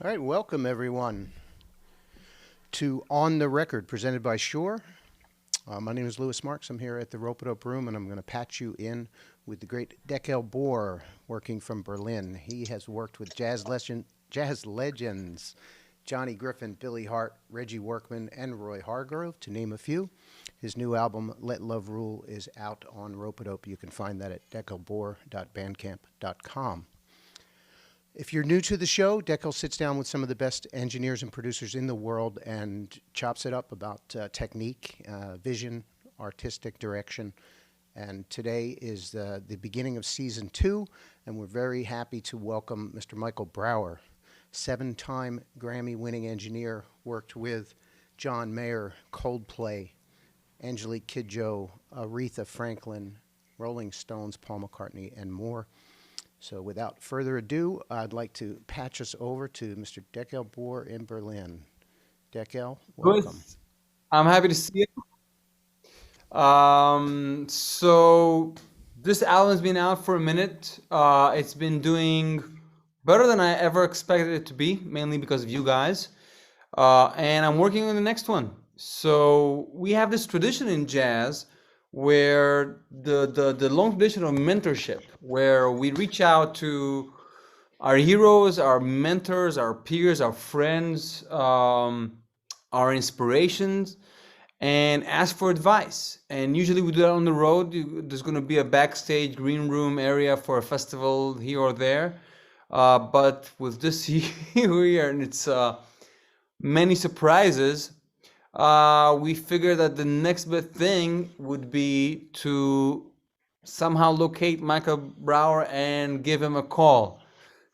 right, welcome everyone to On the Record, presented by Shore. My name is Louis Marks. I'm here at the Rope-a-Dope Room, and I'm going to patch you in with the great Dekel Bor, working from Berlin. He has worked with jazz legends Johnny Griffin, Billy Hart, Reggie Workman, and Roy Hargrove, to name a few. His new album, Let Love Rule, is out on Rope-a-Dope. You can find that at dekelbor.bandcamp.com. If you're new to the show, Dekel sits down with some of the best engineers and producers in the world and chops it up about technique, vision, artistic direction. And today is the beginning of season 2, and we're very happy to welcome Mr. Michael Brauer, 7-time Grammy-winning engineer, worked with John Mayer, Coldplay, Angélique, Kidjo, Aretha Franklin, Rolling Stones, Paul McCartney, and more. So without further ado, I'd like to patch us over to Mr. Dekel Bor in Berlin. Dekel, welcome. Louis, I'm happy to see you. So this album's been out for a minute. It's been doing better than I ever expected it to be, mainly because of you guys. And I'm working on the next one. So we have this tradition in jazz where the long tradition of mentorship, where we reach out to our heroes, our mentors, our peers, our friends, our inspirations, and ask for advice. And usually we do that on the road. There's going to be a backstage green room area for a festival here or there. But with this year and its many surprises, we figured that the next best thing would be to somehow locate Michael Brauer and give him a call.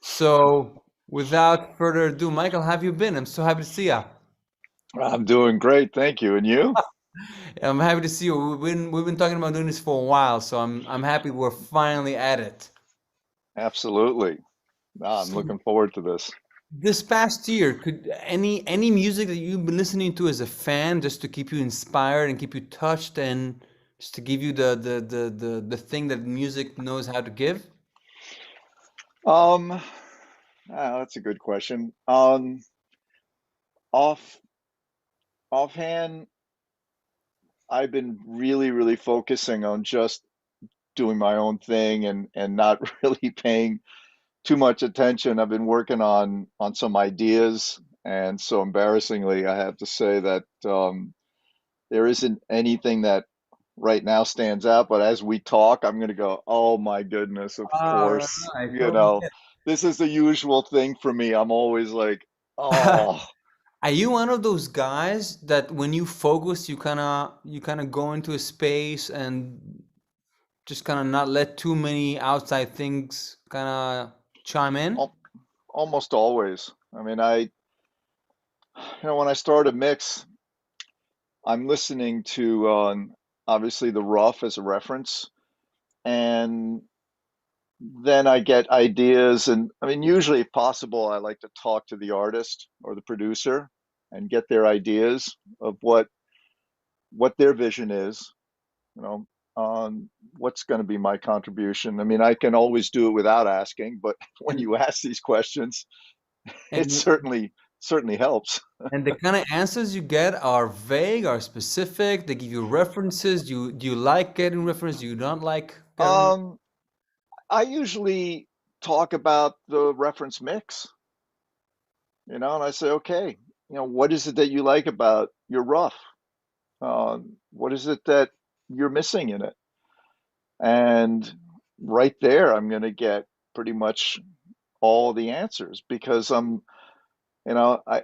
So, without further ado, Michael, how have you been? I'm so happy to see you. I'm doing great, thank you. And you? I'm happy to see you. We've been talking about doing this for a while, so I'm happy we're finally at it. Absolutely. I'm So looking forward to this. this past year, could any music that you've been listening to as a fan, just to keep you inspired and keep you touched, and just to give you the thing that music knows how to give? Um, that's a good question. Off offhand, I've been really focusing on just doing my own thing and not really paying too much attention. I've been working on some ideas, and so embarrassingly, I have to say that there isn't anything that right now stands out, but as we talk, I'm going to go, oh my goodness, of All course, right, totally get this is the usual thing for me. I'm always like, it. oh, Are you one of those guys that when you focus, you kind of go into a space and just kind of not let too many outside things kind of chime in? al almost always. I mean, when I start a mix, I'm listening to obviously the rough as a reference, and then I get ideas. And I mean, usually, if possible, I like to talk to the artist or the producer and get their ideas of what their vision is, you know, on what's going to be my contribution. I mean, I can always do it without asking, but when And you ask these questions, it and certainly helps. and the kind of answers you get are vague, are specific. They give you references. Do you like getting references? Do you not like getting? Um, I usually talk about the reference mix, and I say, okay, what is it that you like about your rough? What is it that you're missing in it? And right there, I'm going to get pretty much all the answers because you know, I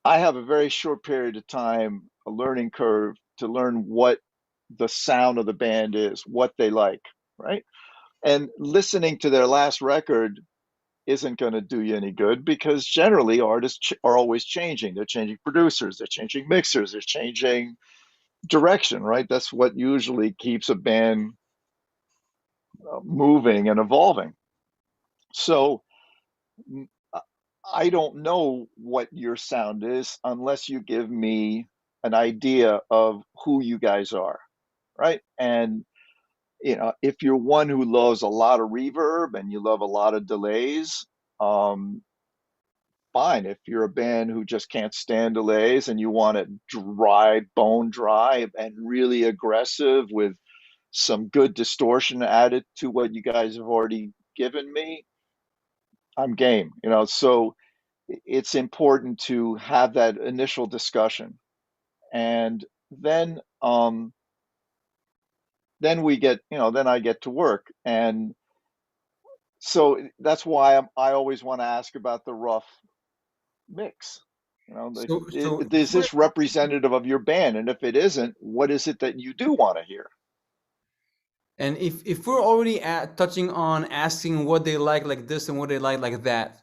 I have a very short period of time, a learning curve to learn what the sound of the band is, what they like, right? And listening to their last record isn't going to do you any good because generally artists are always changing. They're changing producers, they're changing mixers, they're changing direction, right? That's what usually keeps a band moving and evolving. So I don't know what your sound is unless you give me an idea of who you guys are, right? And if you're one who loves a lot of reverb and you love a lot of delays, um, fine. If you're a band who just can't stand delays and you want it dry, bone dry, and really aggressive with some good distortion added to what you guys have already given me, I'm game. So it's important to have that initial discussion, and then we get, then I get to work. And so that's why I always want to ask about the rough mix. So Is this representative of your band? And if it isn't, what is it that you do want to hear? and if we're already touching on asking what they like this and what they like that,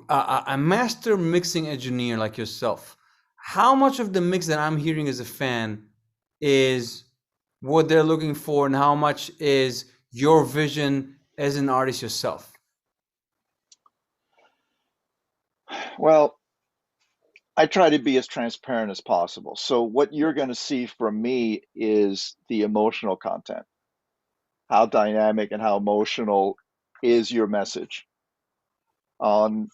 a master mixing engineer like yourself, how much of the mix that I'm hearing as a fan is what they're looking for, and how much is your vision as an artist yourself? Well, I try to be as transparent as possible. So what you're going to see from me is the emotional content. How dynamic and how emotional is your message? Um,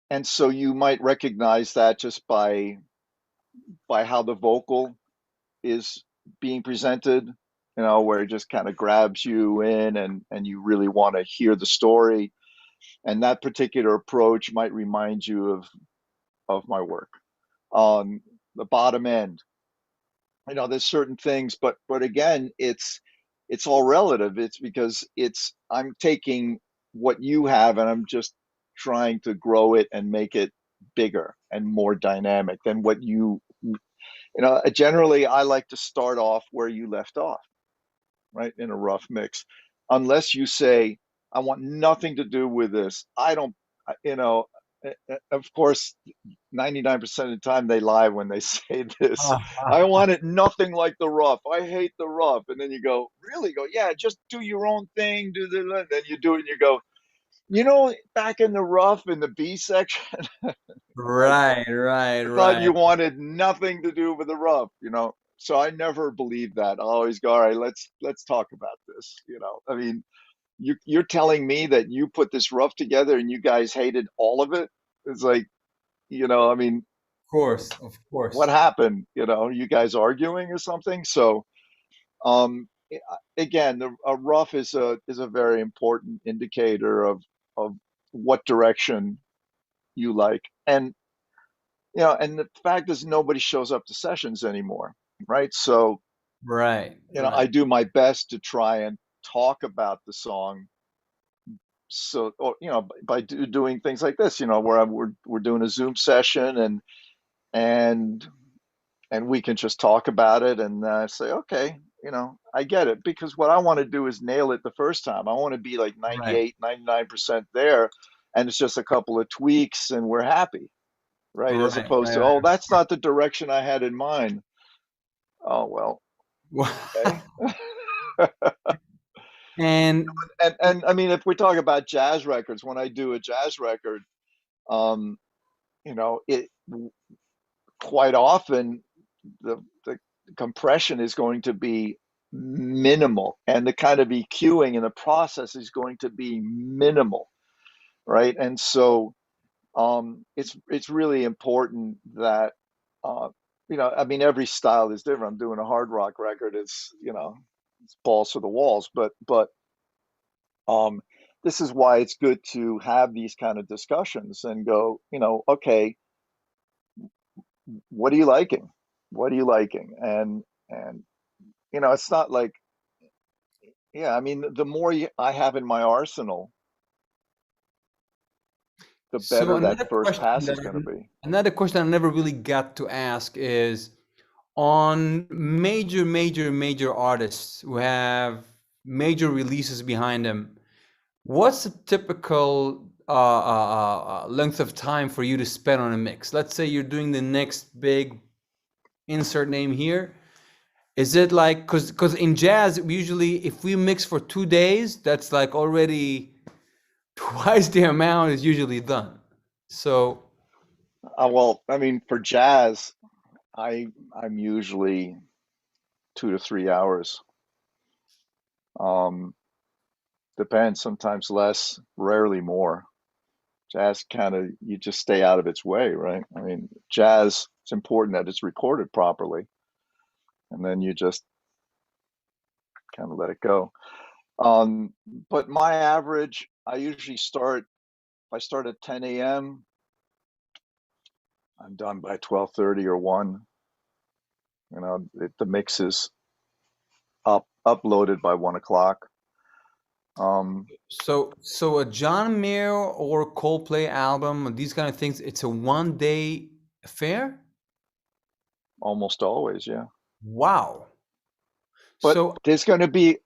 and so you might recognize that just by how the vocal is being presented, where it just kind of grabs you in, and you really want to hear the story. And that particular approach might remind you of my work. On the bottom end, there's certain things, but again, it's all relative. It's because I'm taking what you have and I'm just trying to grow it and make it bigger and more dynamic than what generally I like to start off where you left off, right? In a rough mix. Unless you say, I want nothing to do with this. I don't, of course, 99% of the time they lie when they say this. I want it nothing like the rough. I hate the rough. And then you go, really? Go, yeah, just do your own thing. And then you do it and you go, back in the rough in the B section, Right, I thought right. you wanted nothing to do with the rough, So I never believed that. I always go, all right, let's talk about this. I mean, you're telling me that you put this rough together and you guys hated all of it. It's like, I mean, Of course. what happened? You guys arguing or something? So, um, again, a rough is a very important indicator of what direction you like. And the fact is nobody shows up to sessions anymore, right? So, Right, I right. do my best to try and talk about the song. So, or, by doing things like this, where we're doing a Zoom session, and we can just talk about it and say, okay, I get it, because what I want to do is nail it the first time. I want to be like Right. 98, 99% there, and it's just a couple of tweaks and we're happy, right? As Right, opposed to, right, oh, that's not the direction I had in mind. Oh, well, right. okay. And And I mean, if we talk about jazz records, when I do a jazz record, um, it quite often the compression is going to be minimal, and the kind of EQing in the process is going to be minimal, right? And so it's really important that I mean, every style is different. I'm doing a hard rock record. It's balls to the walls, but um, this is why it's good to have these kind of discussions and go, okay, what are you liking? What are you liking? And it's not like, yeah, I mean, the more I have in my arsenal, the so better that first pass is going to be. another question I never really got to ask is, on major artists who have major releases behind them, what's the typical length of time for you to spend on a mix? Let's say you're doing the next big insert name here. Is it like, because in jazz, usually if we mix for 2 days, that's like already twice the amount is usually done. So, Well, I mean, for jazz, I'm usually 2 to 3 hours. Um, Depends, sometimes less, rarely more. Jazz kind of, you just stay out of its way, right? I mean, jazz, it's important that it's recorded properly, and then you just kind of let it go. Um, but my average, I usually start, if I start at 10 a.m., I'm done by 12:30 or 1. You know, the mix is uploaded by 1 o'clock. So a John Mayer or Coldplay album, these kind of things, it's a 1 day affair? Almost always, yeah. Wow. But So there's going to be,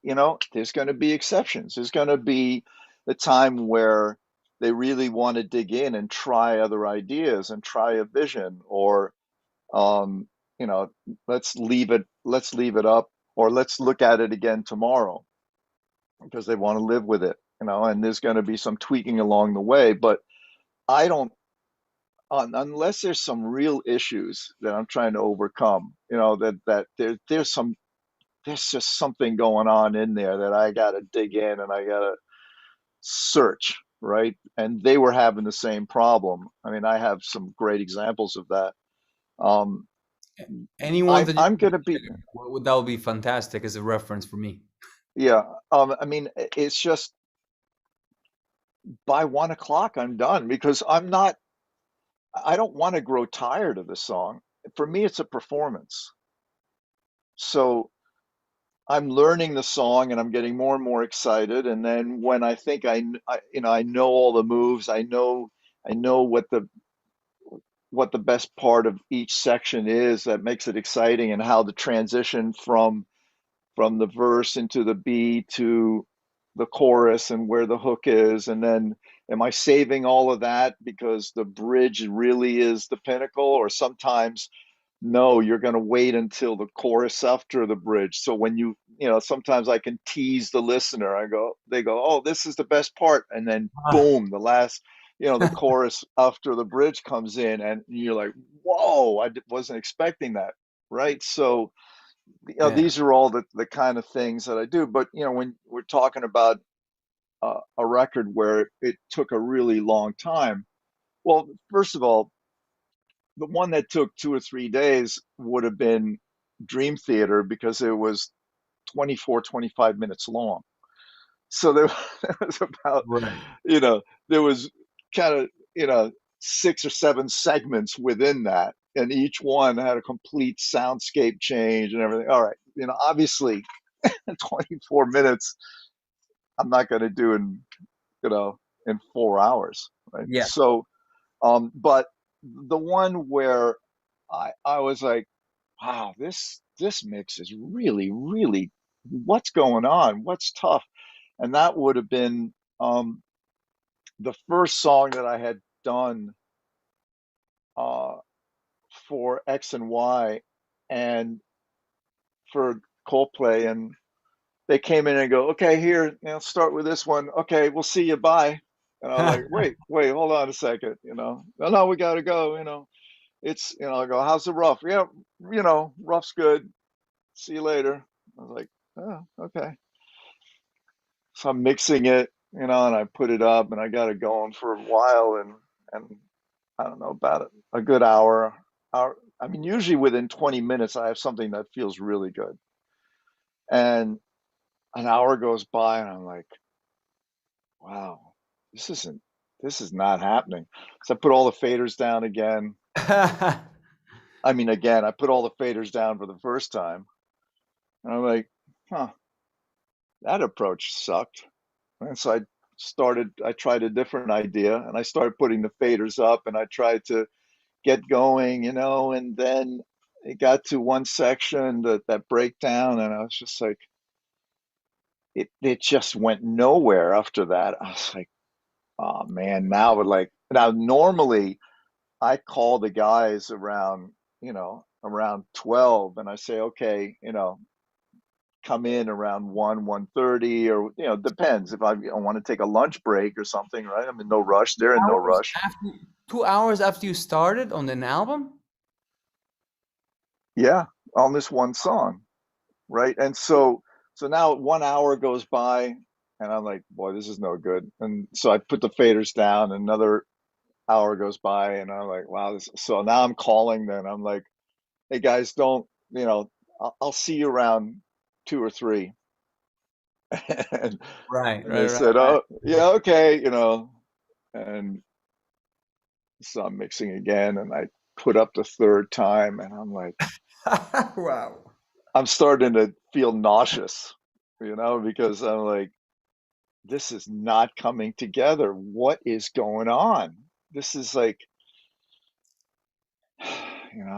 there's going to be exceptions. There's going to be the time where they really want to dig in and try other ideas and try a vision, or um, you know, let's leave it up, or let's look at it again tomorrow, because they want to live with it, and there's going to be some tweaking along the way. But I don't, unless there's some real issues that I'm trying to overcome, that there's just something going on in there that I got to dig in and I got to search, right? And they were having the same problem. I mean, I have some great examples of that. Um, anyone that I'm going to be, that would be fantastic as a reference for me. yeah. I mean, it's just by 1 o'clock, I'm done, because I don't want to grow tired of the song. For me, it's a performance. So I'm learning the song and I'm getting more and more excited. And then when I think I know all the moves, I know what the best part of each section is that makes it exciting, and how the transition from the verse into the B to the chorus and where the hook is. And then am I saving all of that because the bridge really is the pinnacle? Or sometimes, no, you're going to wait until the chorus after the bridge. So when sometimes I can tease the listener. They go, oh, this is the best part. And then boom, the last, the chorus after the bridge comes in, and you're like, whoa, I wasn't expecting that. Right. So, Yeah. these are all the kind of things that I do. But, when we're talking about a record where it took a really long time, well, first of all, the one that took 2 or 3 days would have been Dream Theater, because it was 24, 25 minutes long. So there, there was about, Right. there was kind of, 6 or 7 segments within that. And each one had a complete soundscape change and everything. All right. Obviously 24 minutes, I'm not going to do in 4 hours. Right. Yeah. So, but the one where I was like, wow, this mix is really, really, what's going on? What's tough? And that would have been the first song that I had done uh, for X and Y and for Coldplay. And they came in and go, okay, here, start with this one. Okay, we'll see you. Bye. And I was like, wait, hold on a second. No, we got to go. It's, I go, how's the rough? Yeah, rough's good. See you later. I was like, oh, okay. So I'm mixing it, and I put it up, and I got it going for a while, and I don't know, about a good hour. I mean, usually within 20 minutes, I have something that feels really good. And an hour goes by, and I'm like, wow, this is not happening. So I put all the faders down again. I mean, again, I put all the faders down for the first time, and I'm like, huh, that approach sucked. And so I tried a different idea, and I started putting the faders up, and I tried to get going, and then it got to one section, that breakdown, and I was just like, it just went nowhere after that. I was like, oh man, now normally I call the guys around 12, and I say, okay, come in around 1:30, or depends if I want to take a lunch break or something, right? I'm in no rush. They're in no rush. 2 hours after you started on an album? Yeah, on this one song, right? And so now 1 hour goes by, and I'm like, boy, this is no good. And so I put the faders down. Another hour goes by, and I'm like, wow. So now I'm calling them. I'm like, hey guys, don't, I'll see you around 2 or 3. And, Right, and they right, said, right, oh, yeah, okay, and so I'm mixing again, and I put up the third time, and I'm like, right. Wow. I'm starting to feel nauseous, because I'm like, this is not coming together. What is going on? This is like,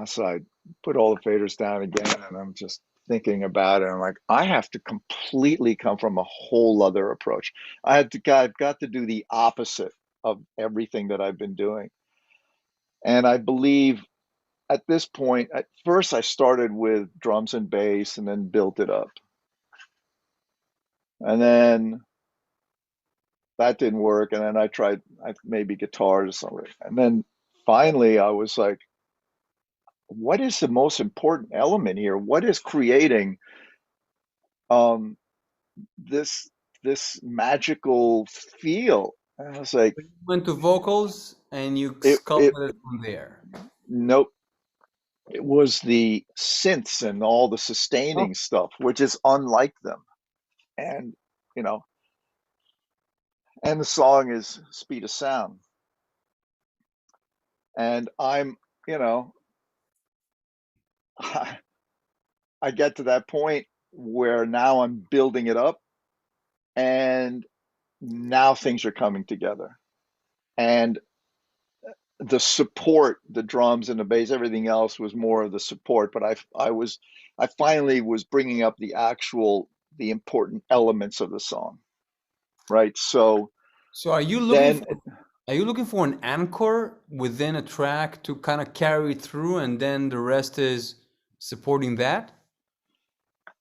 so I put all the faders down again, and I'm just thinking about it. I'm like, I have to completely come from a whole other approach. I've got to do the opposite of everything that I've been doing. And I believe at this point, at first I started with drums and bass and then built it up. And then that didn't work. And then I tried maybe guitars or something. And then finally I was like, what is the most important element here? What is creating um, this this magical feel? And I was like, You went to vocals and you it sculpted it from there. nope. It was the synths and all the Oh. sustaining stuff, which is unlike them. And you know, and the song is Speed of Sound. And I'm, you know, I get to that point where now I'm building it up, and now things are coming together. And the support, the drums and the bass, everything else was more of the support. But I finally was bringing up the important elements of the song, right? So So then, are you looking for an anchor within a track to kind of carry it through and then the rest is supporting that?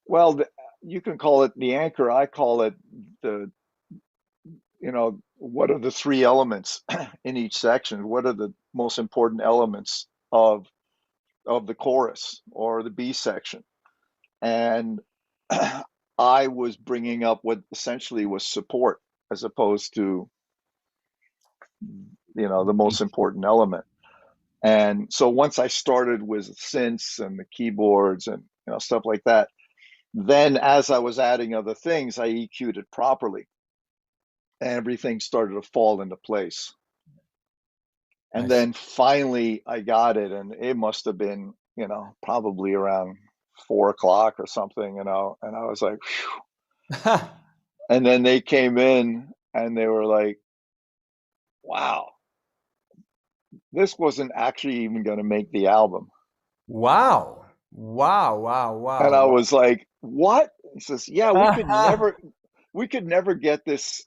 well, you can call it the anchor. I call it the, what are the three elements in each section? What are the most important elements of the chorus or the B section? And I was bringing up what essentially was support as opposed to, the most important element. And so once I started with synths and the keyboards and stuff like that, then as I was adding other things, I EQ'd it properly. Everything started to fall into place. I And see. then finally I got it, and it must have been, probably around 4 o'clock or something, and I was like, phew. And then they came in and they were like, wow, this wasn't actually even going to make the album. Wow. Wow, wow, And wow, I wow. was like, what? He says, yeah, we could never get this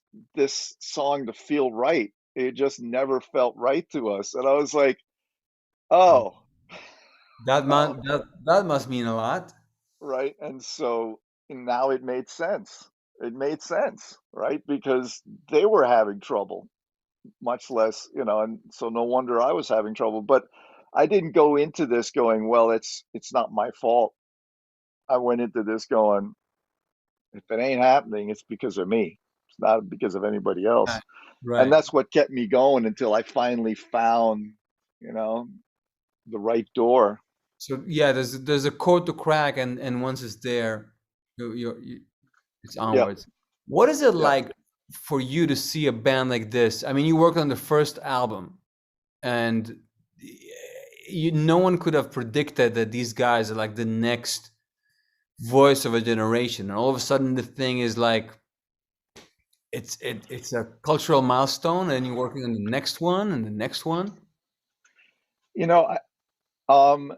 song to feel right. It just never felt right to us. And I was like, oh, oh, That must mean a lot. right. And so now it made sense. It made sense, right? Because they were having trouble, much less, and so no wonder I was having trouble. But I didn't go into this going, well, it's not my fault. I went into this going, if it ain't happening, it's because of me. It's not because of anybody Right. else. And Right. that's what kept me going until I finally found, you know, the right door. So yeah, there's a code to crack, and once it's there, it's Yep. onwards. What is it Yep. like for you to see a band like this? I mean, you worked on the first album, and no one could have predicted that these guys are like the next voice of a generation, and all of a sudden the thing is like it's a cultural milestone, and you're working on the next one and the next one. You know, um,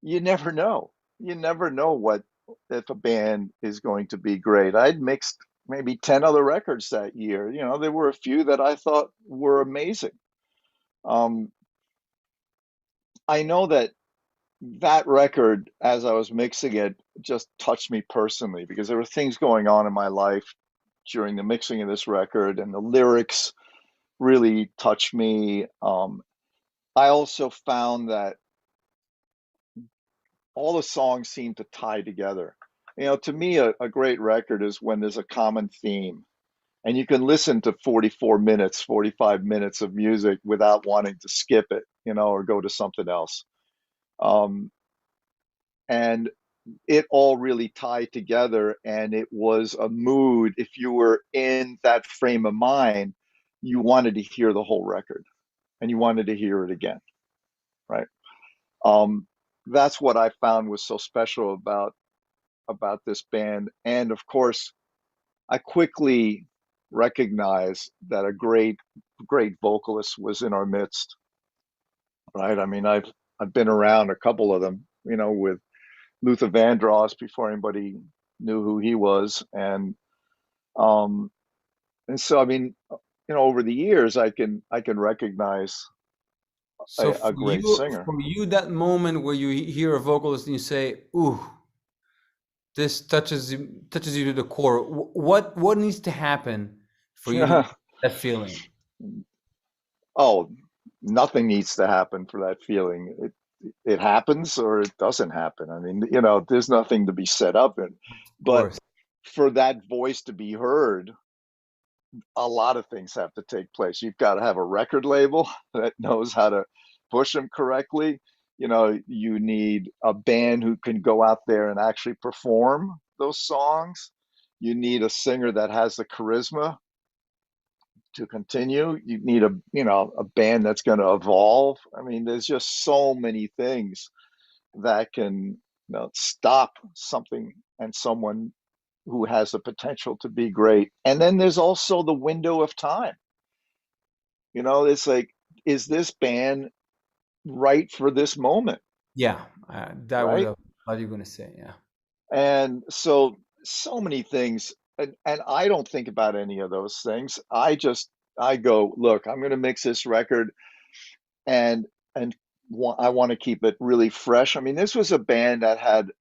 you never know. You never know what if a band is going to be great. I'd mixed maybe 10 other records that year. There were a few that I thought were amazing. Um, I know that record, as I was mixing it, just touched me personally because there were things going on in my life during the mixing of this record, and the lyrics really touched me. I also found that all the songs seem to tie together. To me, a great record is when there's a common theme. and you can listen to 44 minutes, 45 minutes of music without wanting to skip it, or go to something else. Um, and it all really tied together, and it was a mood. If you were in that frame of mind, you wanted to hear the whole record and you wanted to hear it again, right? Um, that's what I found was so special about this band. And of course, I quickly recognized that a great vocalist was in our midst, right? I mean, I've been around a couple of them, with Luther Vandross before anybody knew who he was, um, and so I mean, over the years, I can recognize So a great singer. for you, that moment where you hear a vocalist and you say, "Ooh, this touches you to the core." What needs to happen for you to get that feeling? Oh, nothing needs to happen for that feeling. It happens or it doesn't happen. I mean, there's nothing to be set up in. Of But course, for that voice to be heard, a lot of things have to take place. You've got to have a record label that knows how to push them correctly. You need a band who can go out there and actually perform those songs. You need a singer that has the charisma to continue. You need a band that's going to evolve. I mean, there's just so many things that can, stop something and someone who has the potential to be great. And then there's also the window of time. It's like, is this band right for this moment, yeah, that was right? what you're gonna say. Yeah. And so many things, and I don't think about any of those things. I go, look, I'm going to mix this record, and and I want to keep it really fresh. I mean, this was a band that had,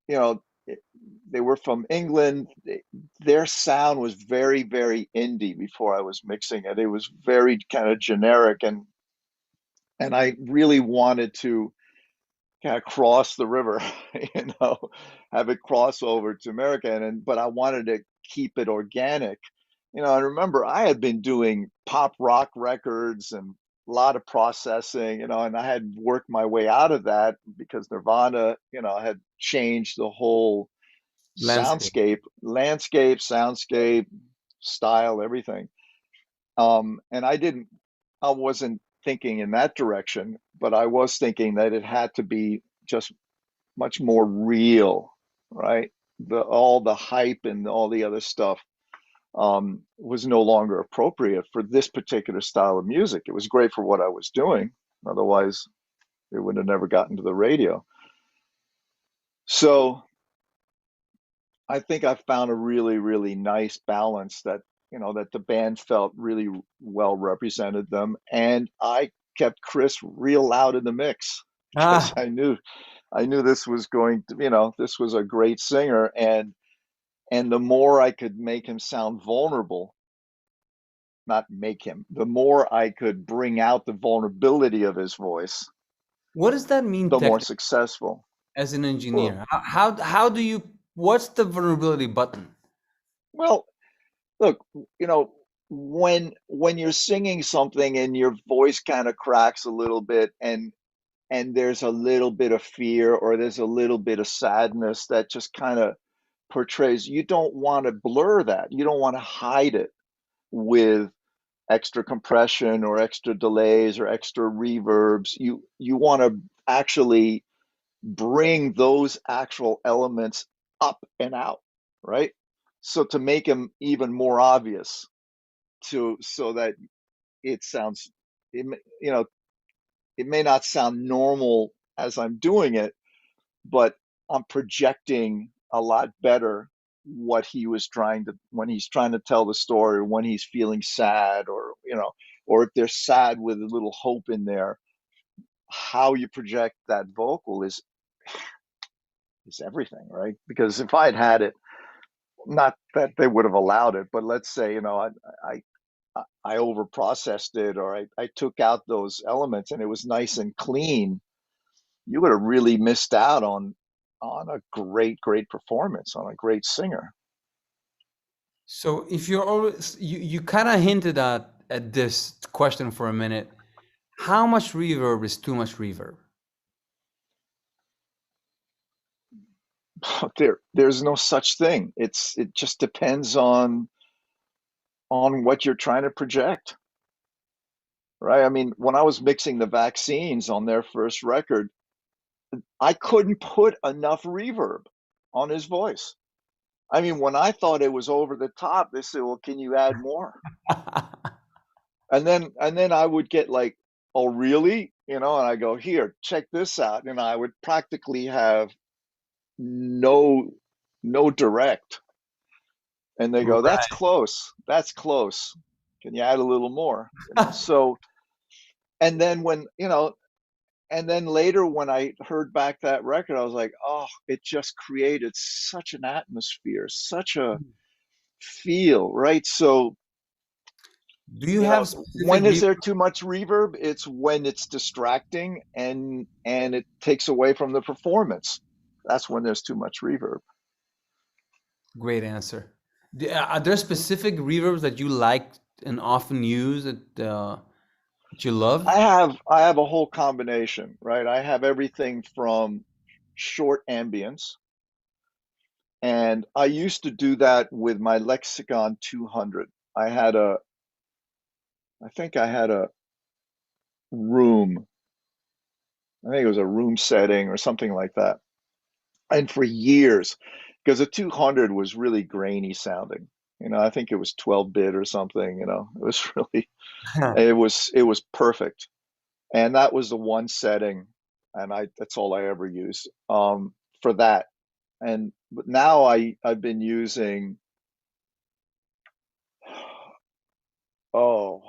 you know, they were from England. Their sound was very, very indie before I was mixing it. It was very kind of generic, and I really wanted to kind of cross the river, have it cross over to America, but I wanted to keep it organic. I remember I had been doing pop rock records and a lot of processing, and I had worked my way out of that because Nirvana, had changed the whole Landscape. soundscape, style, everything. And I wasn't thinking in that direction, but I was thinking that it had to be just much more real, right? All the hype and all the other stuff was no longer appropriate for this particular style of music. It was great for what I was doing. Otherwise, it would have never gotten to the radio. So I think I found a really, really nice balance that the band felt really well represented them. And I kept Chris real loud in the mix because Ah, I knew this was this was a great singer, and the more I could make him sound vulnerable, not make him, the more I could bring out the vulnerability of his voice, what does that mean the more technically successful. as an Well, engineer? How do you? What's the vulnerability button? well, look, when you're singing something and your voice kind of cracks a little bit, and there's a little bit of fear or there's a little bit of sadness that just kind of portrays, you don't want to blur that. You don't want to hide it with extra compression or extra delays or extra reverbs. You want to actually bring those actual elements up and out, right? So to make them even more obvious, so that it sounds, it, you know it may not sound normal as I'm doing it, but I'm projecting a lot better what he was trying to, when he's trying to tell the story, when he's feeling sad, or if they're sad with a little hope in there. How you project that vocal is everything, right? Because if I'd had it, not that they would have allowed it, but let's say, I I over processed it, or I took out those elements and it was nice and clean, you would have really missed out on a great performance, on a great singer. So if you're always, you kind of hinted at this question for a minute. How much reverb is too much reverb? There's no such thing. It just depends on what you're trying to project, right? I mean, when I was mixing the Vaccines on their first record, I couldn't put enough reverb on his voice. I mean, when I thought it was over the top, they said, "Well, can you add more?" And then I would get like, "Oh, really?" And I go, "Here, check this out." And I would practically have no direct. And they go, "That's Right. close. That's close. Can you add a little more?" So, and then and then later when I heard back that record, I was like, "Oh, it just created such an atmosphere, such a feel," right? So, Do you have specific when is there reverb? too much reverb? It's when it's distracting and it takes away from the performance. That's when there's too much reverb. Great answer. Are there specific reverbs that you like and often use that you love? I have a whole combination, right? I have everything from short ambience, and I used to do that with my Lexicon 200. I think I had a room. I think it was a room setting or something like that. And for years, because the 200 was really grainy sounding. I think it was 12-bit or something. It was really, it was perfect. And that was the one setting, and that's all I ever used for that. But now I've been using, oh,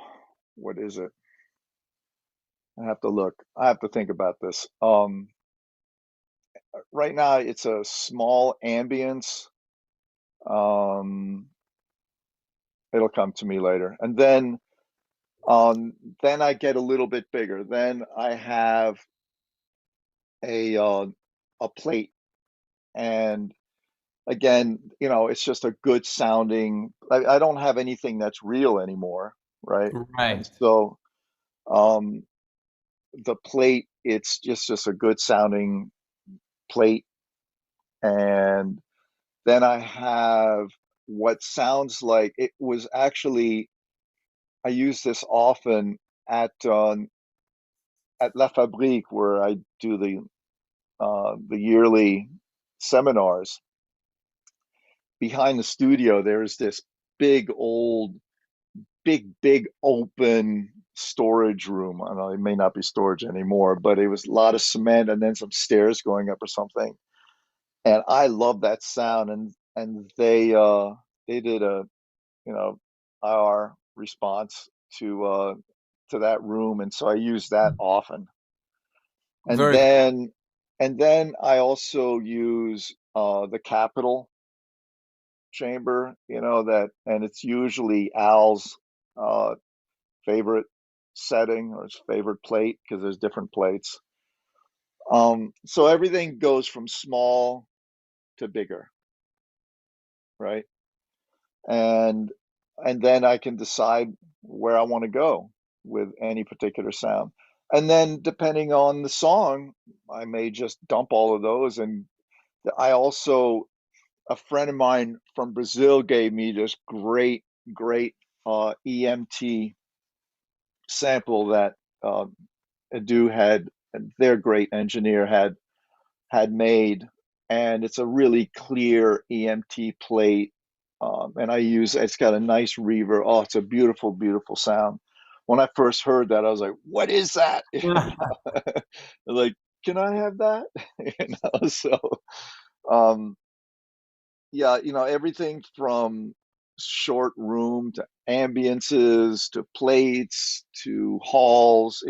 what is it? I have to look. I have to think about this. Right now it's a small ambience. Um, it'll come to me later. And then I get a little bit bigger. Then I have a plate, and again, it's just a good sounding. I don't have anything that's real anymore, right? And Right. so um, the plate, it's just a good sounding plate. And then I have what sounds like it was actually, I use this often at La Fabrique, where I do the yearly seminars. Behind the studio, there's this big old, big open storage room. I don't know, it may not be storage anymore, but it was a lot of cement and then some stairs going up or something. And I love that sound. And they did a you know IR response to that room, and so I use that often. And Very cool. then I also use the Capitol chamber, and it's usually Al's uh, favorite setting or his favorite plate, because there's different plates. So everything goes from small to bigger, right? And then I can decide where I want to go with any particular sound. And then depending on the song, I may just dump all of those. And I also, a friend of mine from Brazil gave me this great EMT sample that Edu had, their great engineer had made, and it's a really clear EMT plate. And it's got a nice reverb. Oh, it's a beautiful sound. When I first heard that, I was like, "What is that?" Like, can I have that? So, um, yeah, everything from short room to ambiances to plates to halls,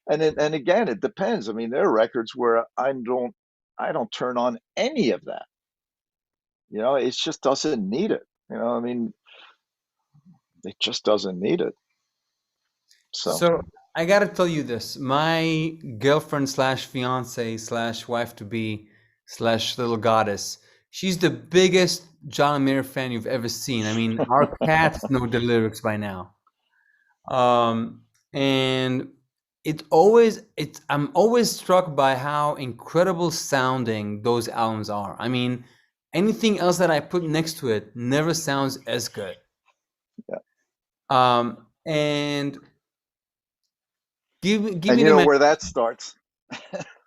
and again, it depends. I mean, there are records where I don't turn on any of that. It just doesn't need it. I mean, it just doesn't need it. So, So I gotta tell you this. My girlfriend slash fiance slash wife to be slash little goddess she's the biggest John Mayer fan you've ever seen. I mean, our cats know the lyrics by now. And I'm always struck by how incredible sounding those albums are. I mean, anything else that I put next to it never sounds as good. Yeah. And give And me you the know where that starts?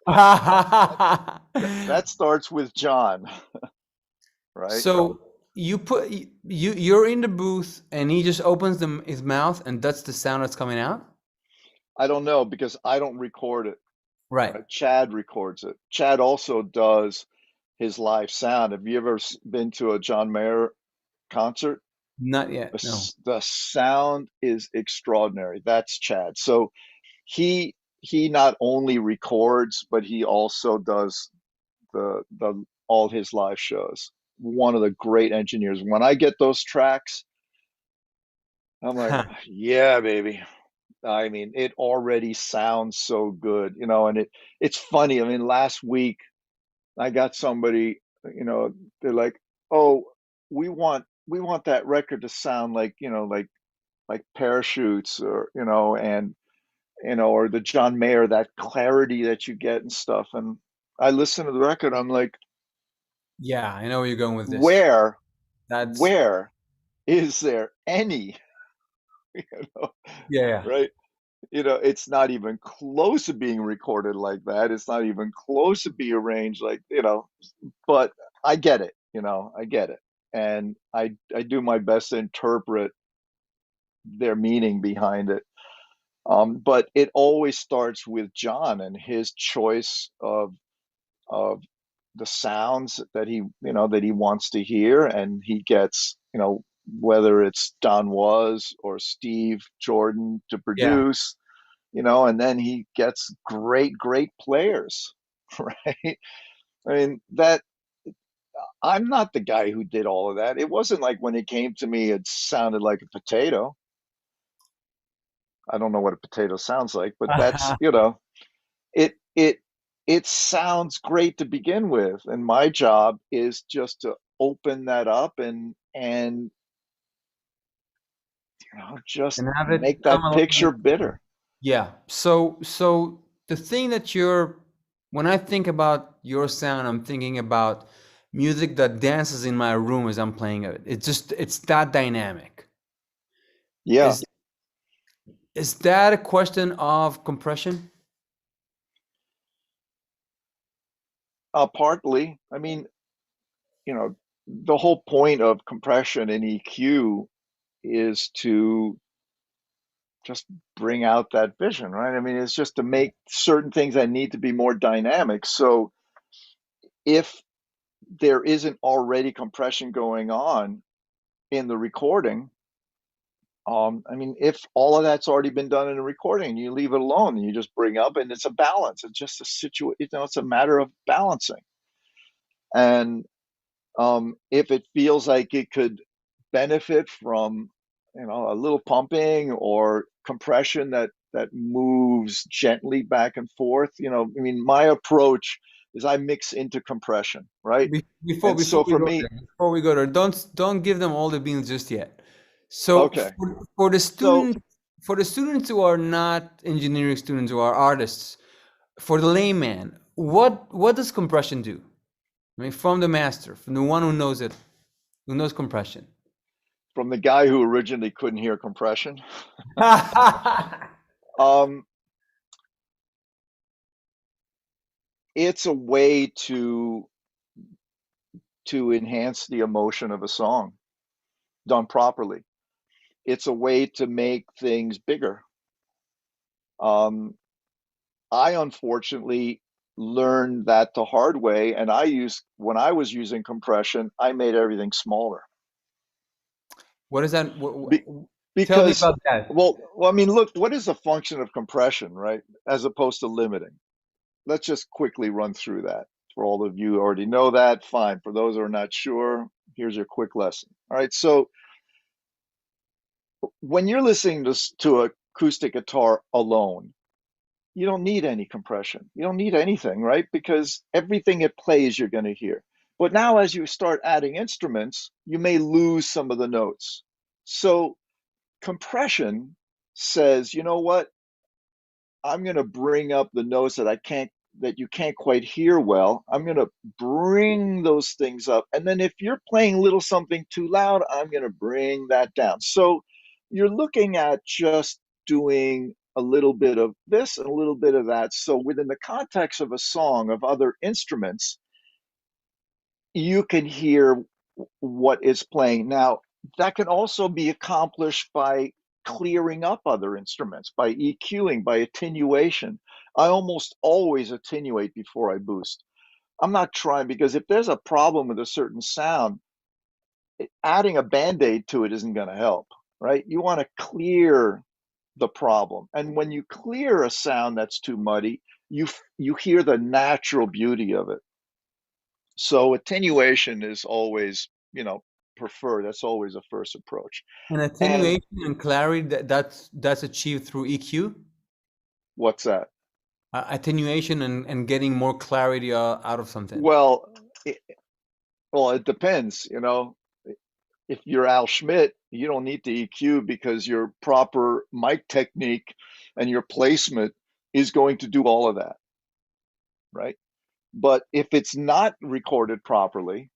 That starts with John, right? So you're in the booth and he just opens his mouth and that's the sound that's coming out? I don't know because I don't record it. Right. Chad records it. Chad also does his live sound. Have you ever been to a John Mayer concert? Not yet, no. The sound is extraordinary. That's Chad. So he not only records, but he also does the all his live shows. One of the great engineers. When I get those tracks, I'm like, yeah, baby. I mean, it already sounds so good, you know, and it's funny. I mean, last week I got somebody, you know, they're like, "Oh, we want that record to sound like, you know, like Parachutes or, you know, and you know, or the John Mayer, that clarity that you get and stuff." And I listen to the record, I'm like, Yeah, I know where you're going with this. where That's where is there any, you know, yeah. right? You know, it's not even close to being recorded like that. It's not even close to be arranged like, you know, but I get it, you know, I get it. And I do my best to interpret their meaning behind it. But it always starts with John and his choice of the sounds that he, you know, that he wants to hear, and he gets, you know, whether it's Don Was or Steve Jordan to Yeah. produce, you know, and then he gets great players, right? I mean, that I'm not the guy who did all of that. It wasn't like when it came to me, it sounded like a potato. I don't know what a potato sounds like, but that's, you know, it it it sounds great to begin with, and my job is just to open that up and you know, just And have it make come that along. picture bitter. Yeah. So the thing that when I think about your sound, I'm thinking about music that dances in my room as I'm playing it. It's that dynamic. Yeah, Is that a question of compression? partly. I mean, you know, the whole point of compression and EQ is to just bring out that vision, right? I mean, it's just to make certain things that need to be more dynamic. So if there isn't already compression going on in the recording, I mean, if all of that's already been done in the recording, you leave it alone and you just bring up, and it's a balance. It's just a situation, you know, it's a matter of balancing. And if it feels like it could benefit from, you know, a little pumping or compression that moves gently back and forth, you know, I mean, my approach is I mix into compression, right? Before And so we for go me, there, don't give them all the beans just yet. So okay, for the so students who are not engineering students, who are artists, for the layman, what does compression do? I mean, from the master, from the one who knows it, who knows compression. from the guy who originally couldn't hear compression, um, it's a way to enhance the emotion of a song done properly. It's a way to make things bigger. Um, I unfortunately learned that the hard way, and when I was using compression, I made everything smaller. What is that? Be, Tell me because, about that. I mean, look, what is the function of compression, right? As opposed to limiting. Let's just quickly run through that. For all of you who already know that, fine. For those who are not sure, here's your quick lesson. All right, so when you're listening to acoustic guitar alone, you don't need any compression. You don't need anything, right? Because everything it plays, you're going to hear. But now as you start adding instruments, you may lose some of the notes. So compression says, you know what? I'm going to bring up the notes that you can't quite hear well. I'm going to bring those things up. And then if you're playing a little something too loud, I'm going to bring that down. So you're looking at just doing a little bit of this and a little bit of that. So within the context of a song of other instruments, you can hear what is playing. Now, that can also be accomplished by clearing up other instruments, by EQing, by attenuation. I almost always attenuate before I boost. I'm not trying, because if there's a problem with a certain sound, adding a band-aid to it isn't going to help, right? You want to clear the problem. And when you clear a sound that's too muddy, you hear the natural beauty of it. So attenuation is always, preferred. That's always a first approach. And And attenuation and clarity, that's achieved through EQ. what's that? Attenuation and getting more clarity out of something. Well, it depends. If you're Al Schmidt, you don't need to EQ because your proper mic technique and your placement is going to do all of that, right? But if it's not recorded properly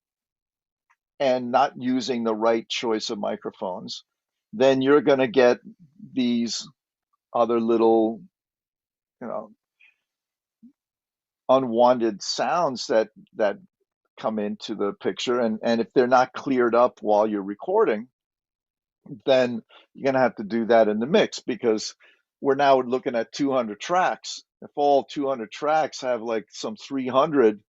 and not using the right choice of microphones, then you're going to get these other little, you know, unwanted sounds that come into the picture. And if they're not cleared up while you're recording, then you're going to have to do that in the mix, because we're now looking at 200 tracks. If all 200 tracks have like some 300,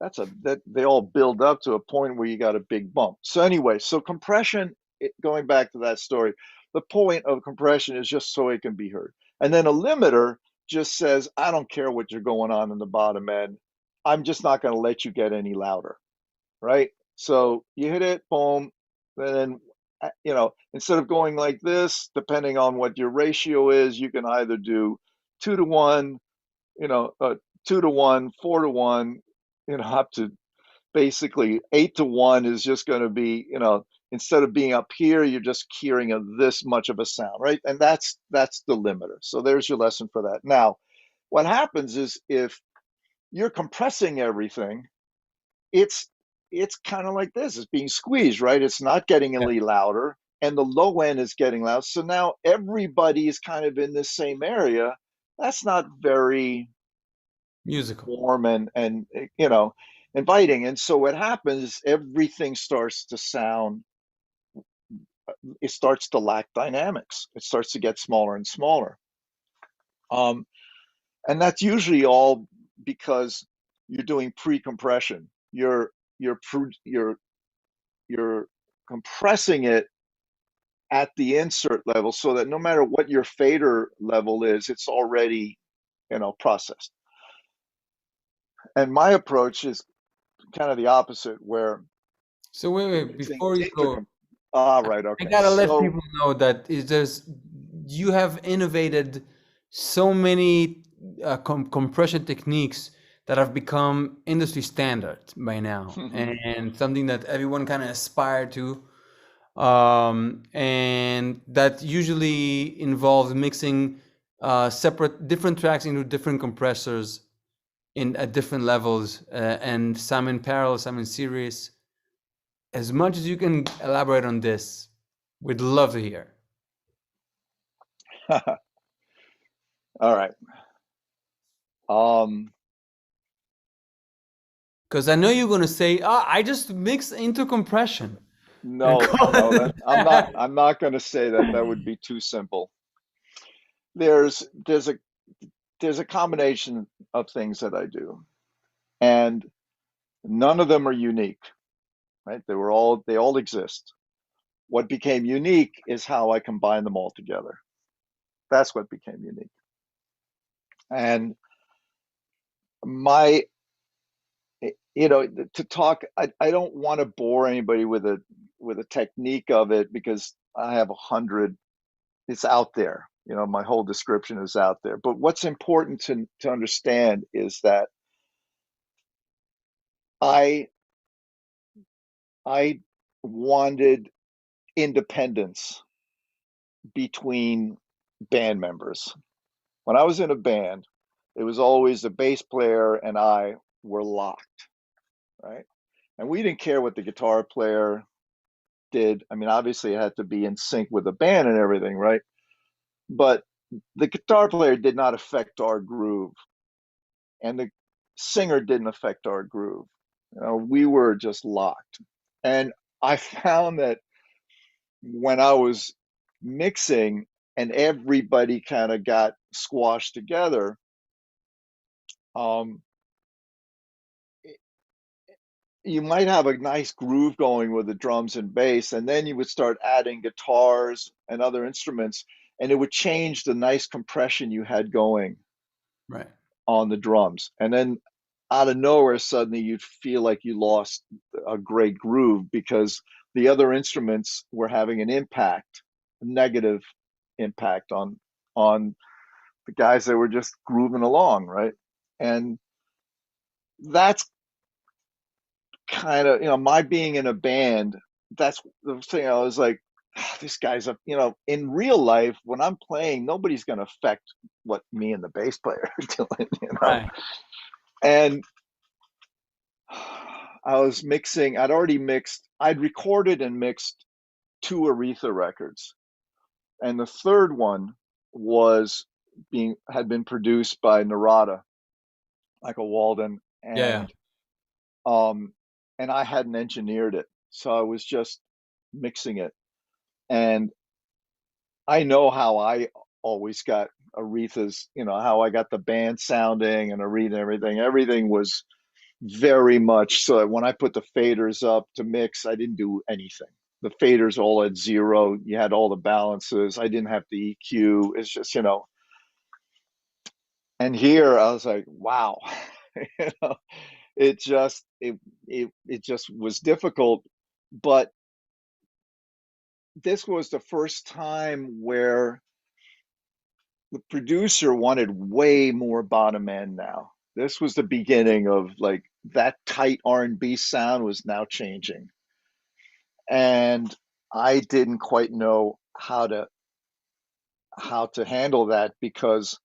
that they all build up to a point where you got a big bump. So anyway, so compression, going back to that story, the point of compression is just so it can be heard. And then a limiter just says, I don't care what you're going on in the bottom end. I'm just not going to let you get any louder, right? So you hit it, boom, then instead of going like this, depending on what your ratio is, you can either do 2-to-1, 2-to-1, 4-to-1, up to basically 8-to-1 is just going to be, instead of being up here, you're just hearing this much of a sound, right? And that's the limiter. So there's your lesson for that. Now, what happens is if you're compressing everything, it's kind of like this. It's being squeezed, right? It's not getting any louder, and the low end is getting loud. So now everybody is kind of in this same area. That's not very Musical. warm and inviting. And so what happens is everything starts to sound, it starts to lack dynamics. It starts to get smaller and smaller. And that's usually all because you're doing pre-compression. You're compressing it at the insert level so that no matter what your fader level is, it's already, processed. And my approach is kind of the opposite, where So wait, before you go, right, okay. I gotta let people know that you have innovated so many compression techniques that have become industry standard by now, and something that everyone kind of aspire to, and that usually involves mixing different tracks into different compressors at different levels, and some in parallel, some in series. As much as you can elaborate on this, we'd love to hear. All right. Because I know you're going to say, I just mix into compression. No, I'm not going to say that. That would be too simple. There's a combination of things that I do, and none of them are unique, right? They all exist. What became unique is how I combine them all together. That's what became unique. And to talk, I don't want to bore anybody with a technique of it, because I have 100. It's out there. My whole description is out there. But what's important to understand is that I I wanted independence between band members. When I was in a band, it was always the bass player and I were locked, right? And we didn't care what the guitar player did. I mean, obviously, it had to be in sync with the band and everything, right? But the guitar player did not affect our groove, and the singer didn't affect our groove. You know, we were just locked. And I found that when I was mixing and everybody kind of got squashed together, um, you might have a nice groove going with the drums and bass, and then you would start adding guitars and other instruments, and it would change the nice compression you had going Right. on the drums. And then out of nowhere, suddenly you'd feel like you lost a great groove because the other instruments were having an impact, a negative impact on the guys that were just grooving along, right? And that's kind of, my being in a band, that's the thing. I was like, this guy's a, in real life, when I'm playing, nobody's going to affect what me and the bass player are doing. Right. And I was mixing, I'd recorded and mixed two Aretha records. And the third one had been produced by Narada, Michael Walden, Yeah. Yeah. and I hadn't engineered it. So I was just mixing it. And I know how I always got Aretha's, how I got the band sounding and Aretha and everything. Everything was very much so that when I put the faders up to mix, I didn't do anything. The faders all at zero. You had all the balances. I didn't have the EQ. It's just, and here I was like, wow, you know, it just was difficult. But this was the first time where the producer wanted way more bottom end now. This was the beginning of like that tight R&B sound was now changing. And I didn't quite know how to handle that because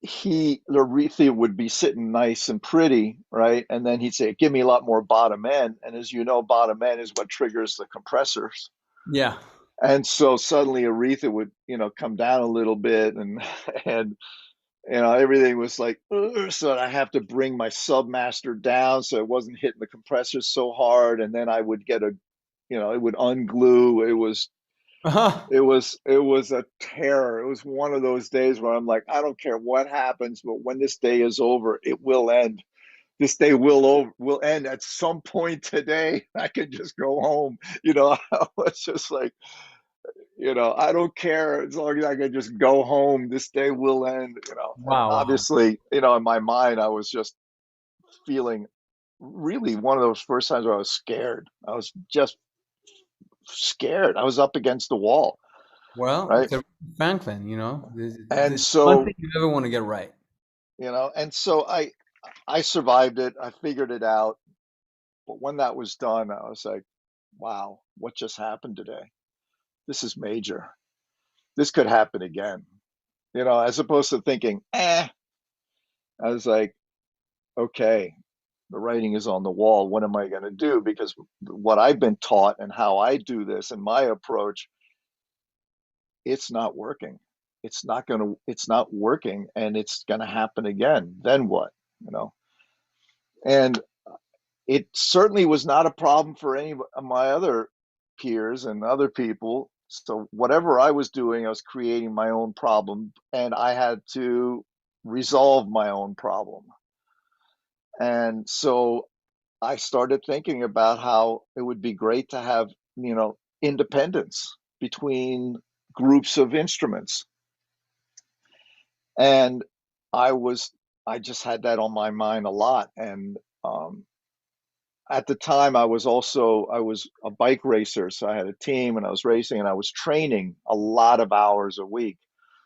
Aretha would be sitting nice and pretty, right? And then he'd say, give me a lot more bottom end. And as you know, bottom end is what triggers the compressors. Yeah. And so suddenly Aretha would, come down a little bit and everything was like, ugh, so I have to bring my submaster down so it wasn't hitting the compressors so hard. And then I would get it would unglue. Uh-huh. It was a terror. It was one of those days where I'm like, I don't care what happens, but when this day is over, it will end. This day will end at some point today. I can just go home. I was just like, I don't care as long as I can just go home. This day will end. And Wow. Wow. obviously, in my mind, I was just feeling really one of those first times where I was scared. I was just scared. I was up against the wall, Well, right? it's a Franklin, And this one thing so, you ever want to get right. I survived it. I figured it out. But when that was done, I was like, wow, what just happened today? This is major. This could happen again. As opposed to thinking, I was like, okay, the writing is on the wall. What am I going to do? Because what I've been taught and how I do this and my approach, it's not working. It's not working and it's going to happen again. Then what? And it certainly was not a problem for any of my other peers and other people. So whatever I was doing, I was creating my own problem and I had to resolve my own problem. And so I started thinking about how it would be great to have, independence between groups of instruments. And I just had that on my mind a lot. And at the time I was a bike racer. So I had a team and I was racing and I was training a lot of hours a week.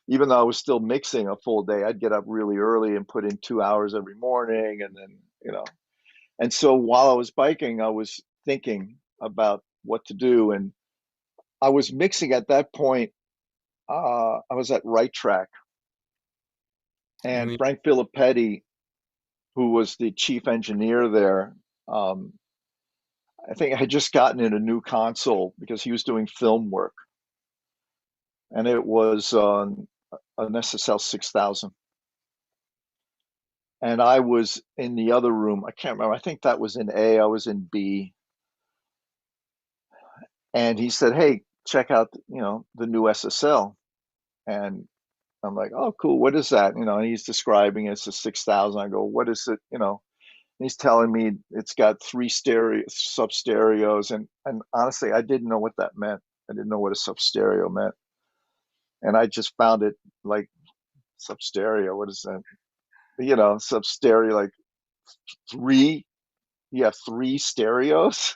Even though I was still mixing a full day, I'd get up really early and put in 2 hours every morning. And then, And so while I was biking, I was thinking about what to do. And I was mixing at that point. I was at Right Track, and Mhm. Frank Filippetti, who was the chief engineer there, um, I think I had just gotten in a new console because he was doing film work, and it was an SSL 6000. And I was in the other room. I can't remember. I think that was in A. I was in B. And he said, "Hey, check out, the new SSL." And I'm like, "Oh, cool. What is that?" And he's describing it. It's a 6000. I go, "What is it?" And he's telling me it's got 3 stereo sub stereos. And honestly, I didn't know what that meant. I didn't know what a sub stereo meant. And I just found it like, sub stereo. What is that? Sub stereo, like 3. You have 3 stereos.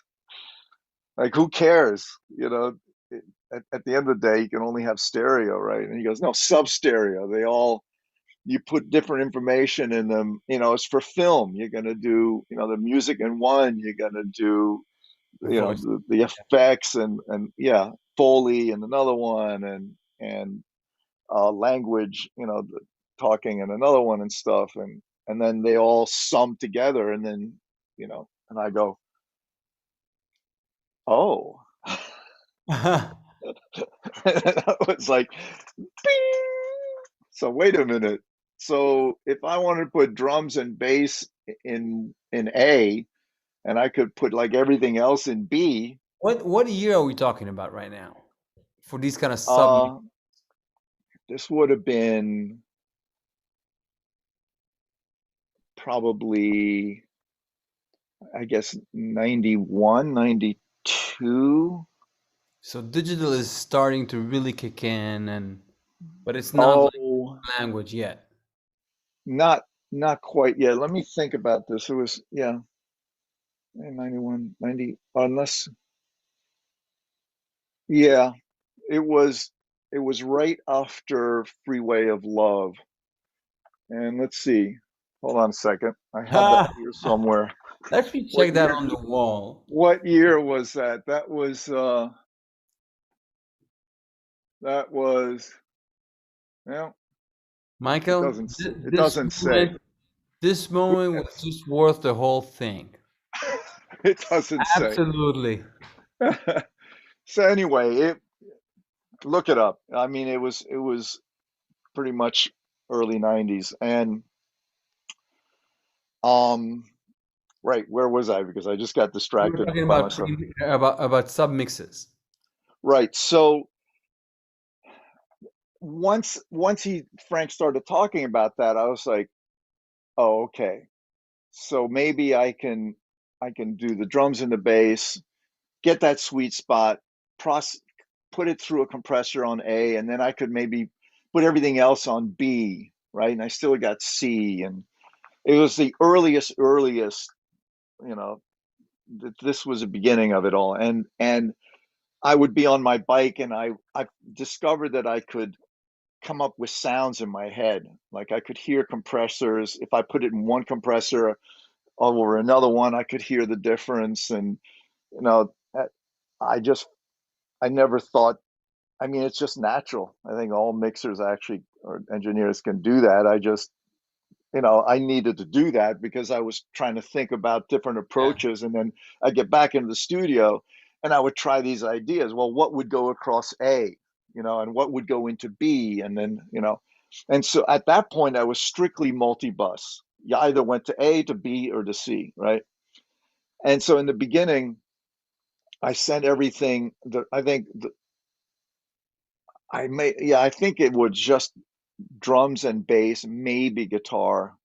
Like, who cares? At the end of the day, you can only have stereo, right? And he goes, "No, sub stereo. You put different information in them. It's for film. You're going to do, the music in one. You're going to do, The voice. the effects and yeah, Foley in another one, and language, the talking in another one and stuff. And then they all sum together. And then, and I go, oh." And I was like, "Bing." So wait a minute. So if I wanted to put drums and bass in A, and I could put like everything else in B, What year are we talking about right now for these kind of sub? uh, this would have been probably, I guess, 91, 92. So digital is starting to really kick in, but it's not like Oh, language yet. not quite yet. Let me think about this. It was, yeah, 91, 90, unless, yeah, it was right after Freeway of Love. And let's see. Hold on a second. I have that here somewhere. Let me What check that year on the wall. what year was that? That was, well, it Michael, doesn't it this doesn't say. moment, this moment was Goodness. just worth the whole thing. It doesn't say. Absolutely. So anyway, look it up. I mean, it was pretty much early 90s. And um right, where was I? Because I just got We were distracted talking by about myself. about sub mixes. Right. So once Frank started talking about that, I was like, "Oh, okay. So maybe I can do the drums and the bass, get that sweet spot, process, put it through a compressor on A, and then I could maybe put everything else on B, right? And I still got C, and it was the earliest, you know, this was the beginning of it all. And I would be on my bike, and I discovered that I could come up with sounds in my head. Like, I could hear compressors. If I put it in one compressor over another one, I could hear the difference. And you know, I just I never thought. I mean, it's just natural. I think all mixers actually or engineers can do that. I needed to do that because I was trying to think about different Yeah. approaches, and then I get back into the studio and I would try these ideas. Well, what would go across A, and what would go into B, and then, and so at that point I was strictly multi-bus. You either went to A to B or to C, right? And so in the beginning, I sent everything. I think it was just drums and bass, maybe guitar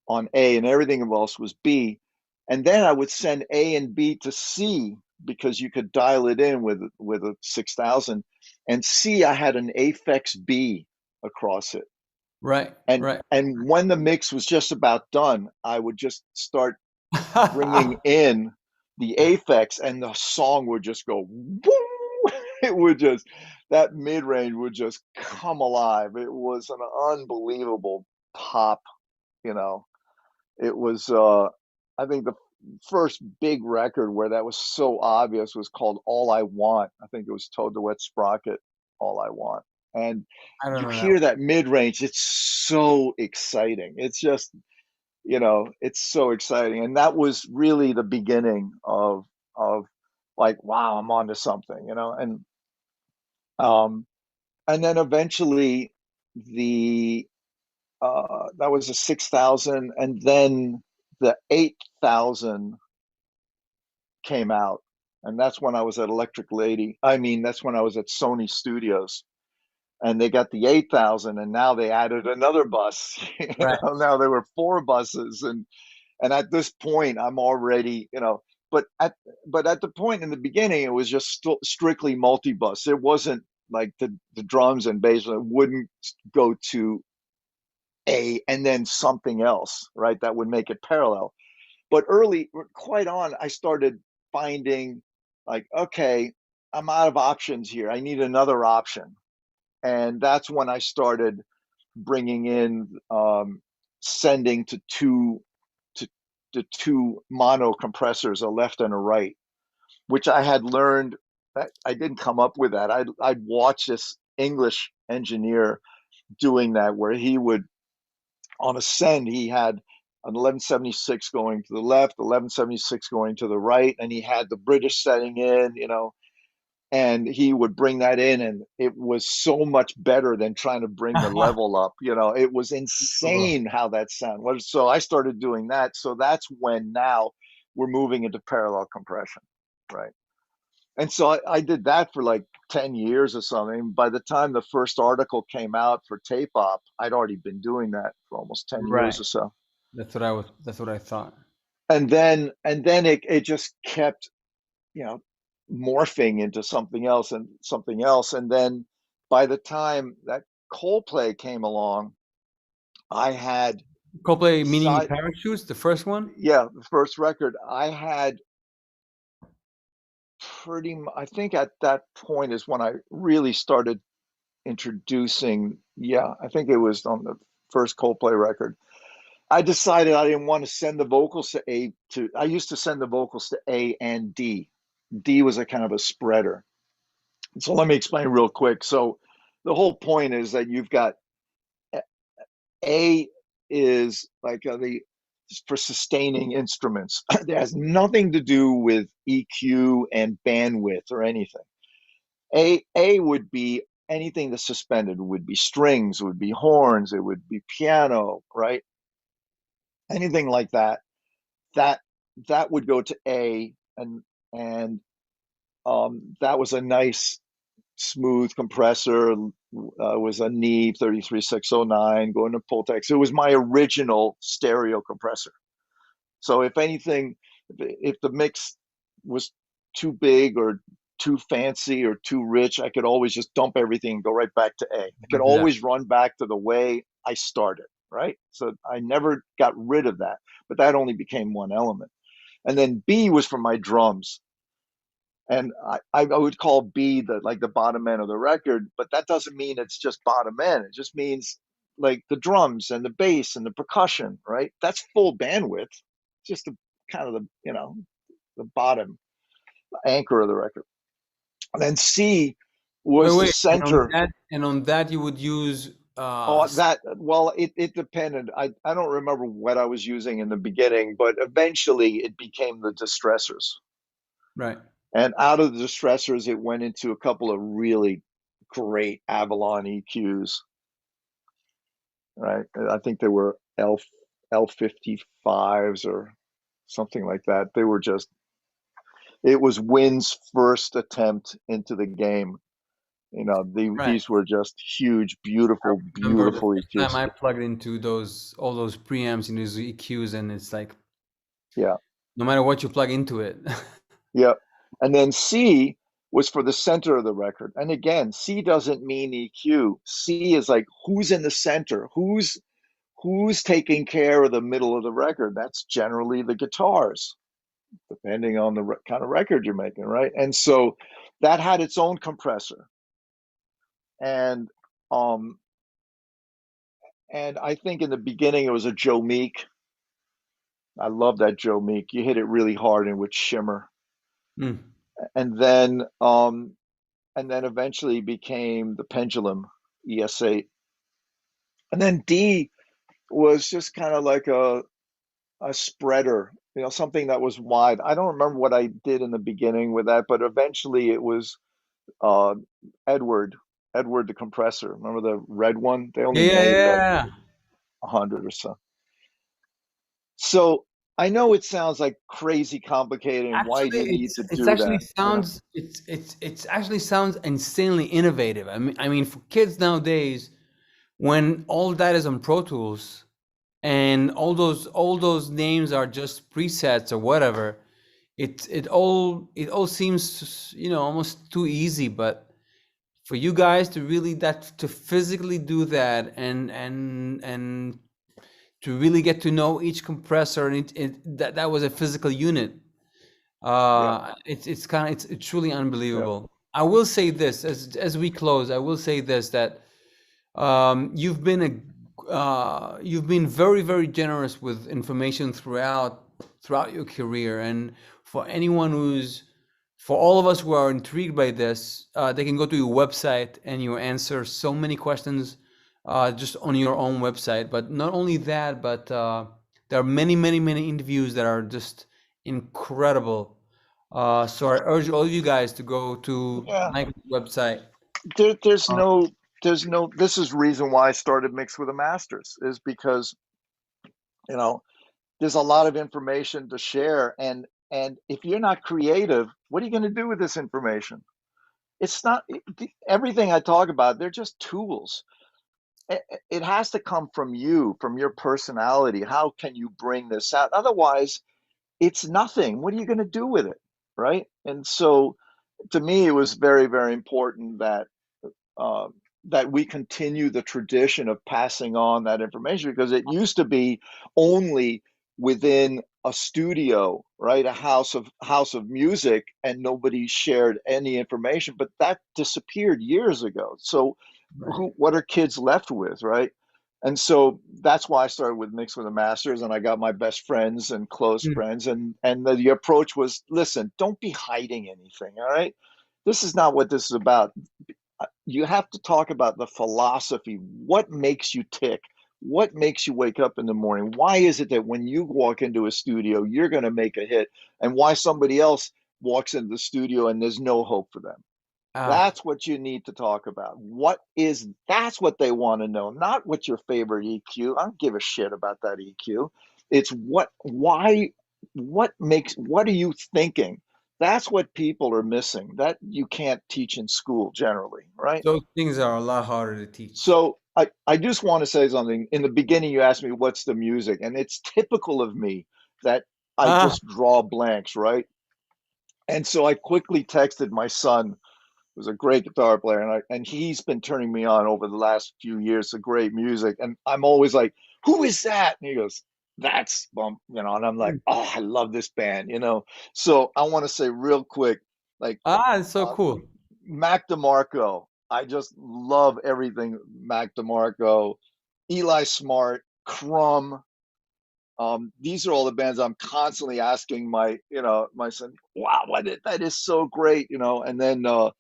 on A, and everything else was B. And then I would send A and B to C because you could dial it in with a 6000. And C, I had an Aphex B across it. Right. And Right. and when the mix was just about done, I would just start bringing in the Aphex, and the song would just go woo. It would just, that mid range would just come alive. It was an unbelievable pop, you know. It was, I think first big record where that was so obvious was called All I Want. I think it was Toad the Wet Sprocket, All I Want. And I don't you know that hear one. that mid range, it's so exciting. It's just, it's so exciting. And that was really the beginning of like, wow, I'm onto something, um, and then eventually the that was a 6,000, and then the 8,000 came out, and that's when I was at Electric Lady. I mean, that's when I was at Sony Studios, and they got the 8,000, and now they added another bus. Right. Now there were four buses, and at this point, I'm already, but at the point in the beginning, it was just strictly multi-bus. It wasn't like the drums and bass wouldn't go to A and then something else, right? That would make it parallel. But quite on, I started finding like, okay, I'm out of options here. I need another option. And that's when I started bringing in sending to, to two mono compressors, a left and a right, which I had learned. I didn't come up with that. I'd watch this English engineer doing that, where he would, on a send, he had an 1176 going to the left, 1176 going to the right, and he had the British setting in, and he would bring that in, and it was so much better than trying to bring the level up. It was insane how that sound was. So I started doing that. So that's when now we're moving into parallel compression, right? And so I did that for like 10 years or something. By the time the first article came out for Tape Op, I'd already been doing that for almost 10 years Right. or so. That's what I thought. And then it just kept, you know, morphing into something else and something else. And then by the time that Coldplay came along, I had Coldplay mini decided, parachutes, the first one. yeah, the first record, I had I think at that point is when I really started introducing, yeah, I think it was on the first Coldplay record. I decided I didn't want to send the vocals to I used to send the vocals to A and D. D was a kind of a spreader. So let me explain real quick. So the whole point is that you've got A is like the for sustaining instruments. It has nothing to do with EQ and bandwidth or anything. A would be anything that's suspended. It would be strings, it would be horns, it would be piano, right? Anything like that. That that would go to A, and that was a nice smooth compressor. Was a Neve 33609 going to Pultex. It was my original stereo compressor. So if anything, if the mix was too big or too fancy or too rich, I could always just dump everything and go right back to A. I could Yeah. always run back to the way I started, right? So I never got rid of that, but that only became one element. And then B was for my drums. And I would call B the bottom end of the record, but that doesn't mean it's just bottom end. It just means like the drums and the bass and the percussion, right? That's full bandwidth. Just the kind of the bottom anchor of the record. And then C Wait, was the wait. center. And on that you would use Oh, it depended. I don't remember what I was using in the beginning, but eventually it became the distressors. right. And out of the distressors, it went into a couple of really great Avalon EQs, right? I think they were L55s or something like that. They were just, it was Wynn's first attempt into the game. Right. These were just huge, beautiful, Remember the beautiful first time EQs. I plugged into all those preamps in those EQs, and it's like Yeah, no matter what you plug into it. yeah. And then C was for the center of the record. And again, C doesn't mean EQ. C is like who's in the center, who's taking care of the middle of the record. That's generally the guitars, depending on the kind of record you're making, right? And so that had its own compressor. And um and I think in the beginning it was a Joe Meek, I love that Joe Meek. You hit it really hard and with shimmer. Mm. And then eventually became the Pendulum ES8. And then D was just kind of like a spreader, something that was wide. I don't remember what I did in the beginning with that, but eventually it was uh, Edward, Edward the compressor. Remember the red one? They only Yeah, yeah, made like yeah. 100 or so. So I know it sounds like crazy complicated, and why do Actually, you need to it's do actually that? sounds it's actually sounds insanely innovative. I mean, for kids nowadays, when all that is on Pro Tools and all those names are just presets or whatever, it all seems almost too easy. But for you guys to really that to physically do that and to really get to know each compressor and that was a physical unit. Yeah, It's truly yeah, unbelievable. I will say this as we close. I will say this that you've been very very generous with information throughout your career, and for anyone who's for all of us who are intrigued by this, they can go to your website and you answer so many questions just on your own website. But not only that, but there are many, many, many interviews that are just incredible. So I urge all you guys to go to yeah. Michael's website. There, there's Uh, no, there's no. This is reason why I started Mix with the Masters is because you know there's a lot of information to share, and if you're not creative, what are you going to do with this information? It's not everything I talk about. They're just tools. It has to come from you, from your personality. How can you bring this out? Otherwise, it's nothing. What are you going to do with it? Right. And so to me, it was very, very important uh, that we continue the tradition of passing on that information because it used to be only within a studio, right? A house of music, and nobody shared any information. But that disappeared years ago. So, right. what are kids left with, right? And so that's why I started with Mix with the Masters, and I got my best friends and close Mm. friends, and the approach was, listen, don't be hiding anything, all right? This is not what this is about. You have to talk about the philosophy. What makes you tick? What makes you wake up in the morning? Why is it that when you walk into a studio, you're going to make a hit? And why somebody else walks into the studio and there's no hope for them? Ah, That's what you need to talk about. That's what they want to know, not what's your favorite EQ. I don't give a shit about that EQ. It's what are you thinking? That's what people are missing. That you can't teach in school generally, right? those things are a lot harder to teach. So I just want to say something. In the beginning, you asked me what's the music, and it's typical of me that I Ah, just draw blanks, right? And so I quickly texted my son, who's a great guitar player, and he's been turning me on over the last few years to great music. And I'm always like, "Who is that?" And he goes, "That's Bump," and I'm like, mm. "Oh, I love this band." So I want to say real quick, like It's so uh, cool. Mac DeMarco. I just love everything Mac DeMarco, Eli Smart, Crumb. These are all the bands I'm constantly asking my son, "Wow, that is so great." And then uh,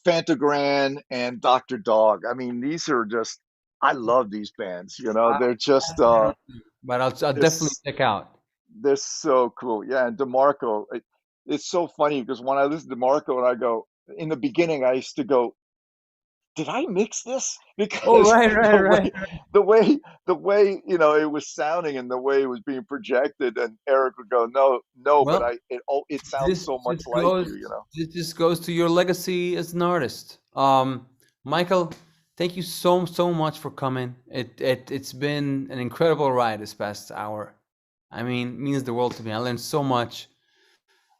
Fantagran and Dr. Dog. I mean, these are just I love these bands. I They're just haven't heard of them, but I'll they're definitely check out. they're so cool. Yeah, and DeMarco. It's so funny because when I listen to DeMarco and I go in the beginning, I used to go, "Did I mix this?" Oh, Because right, right, the right. way the way the way it was sounding and the way it was being projected, and Eric would go, "No, no," but Well, it sounds this so much just like goes you. this just goes to your legacy as an artist. Michael, thank you so much for coming. It's been an incredible ride this past hour. I mean, it means the world to me. I learned so much.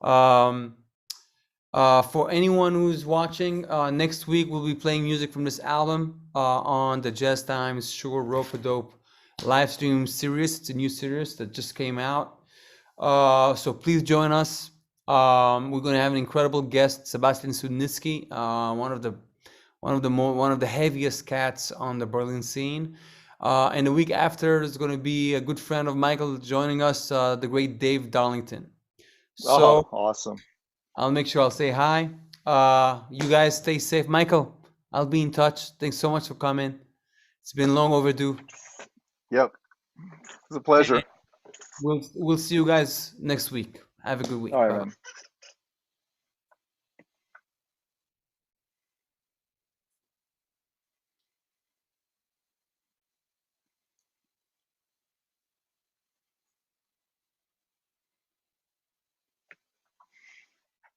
Um, for anyone who's watching, next week we'll be playing music from this album on the Jazz Times Sugar Rope a Dope live stream series. It's a new series that just came out. So please join us. We're going to have an incredible guest, Sebastian Sudnitsky, one of the heaviest cats on the Berlin scene. And the week after, there's going to be a good friend of Michael joining us, the great Dave Darlington. Oh, So awesome. I'll make sure I'll say hi. You guys stay safe. Michael, I'll be in touch. Thanks so much for coming. It's been long overdue. Yep. It's a pleasure. We'll see you guys next week. Have a good week. All right, Bye. man.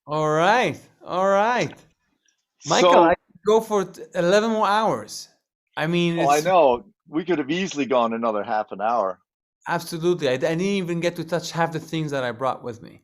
All right. All right. Michael, So, I could go for 11 more hours. I mean, oh, I it's know we could have easily gone another half an hour. absolutely. I didn't even get to touch half the things that I brought with me.